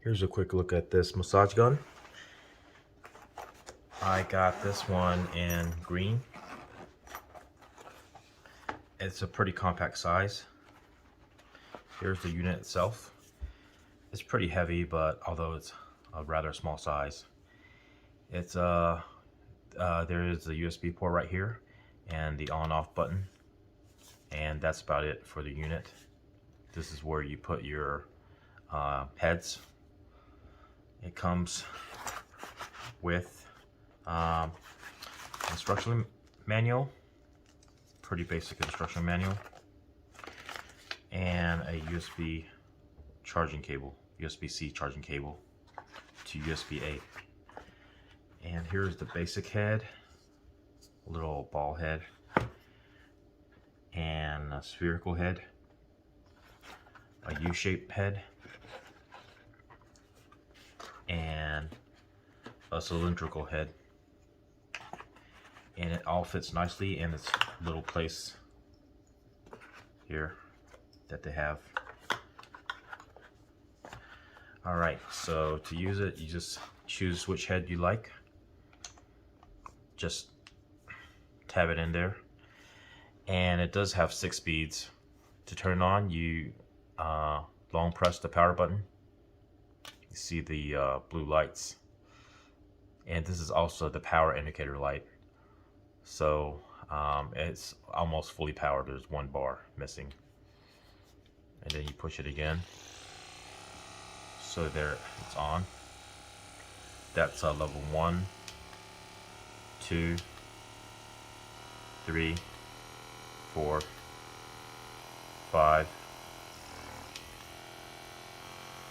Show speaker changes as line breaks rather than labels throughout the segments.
Here's a quick look at this massage gun. I got this one in green. It's a pretty compact size. Here's the unit itself. It's pretty heavy, but although it's a rather small size, it's there is a USB port right here and the on-off button, and that's about it for the unit. This is where you put your heads. It comes with instruction manual, pretty basic instruction manual, and a USB charging cable, USB-C charging cable to USB-A. And here's the basic head, a little ball head, and a spherical head, a U-shaped head, and a cylindrical head. And it all fits nicely in this little place here that they have. Alright, so to use it, you just choose which head you like. Just tab it in there. And it does have 6 speeds. To turn it on, you long press the power button. You see the blue lights. And this is also the power indicator light. So it's almost fully powered. There's 1 bar missing. And then you push it again. So there, it's on. That's level 1, 2, 3, 4, 5,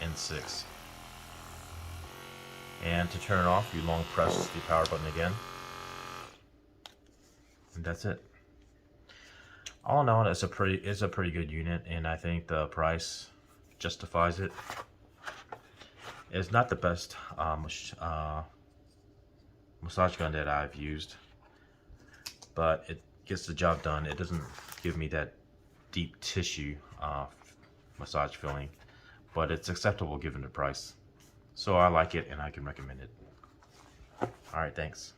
and 6. And to turn it off, you long press the power button again. And that's it. All in all, it's a pretty good unit, and I think the price justifies it. It's not the best massage gun that I've used, but it gets the job done. It doesn't give me that deep tissue massage feeling, but it's acceptable given the price. So I like it and I can recommend it. Alright, thanks.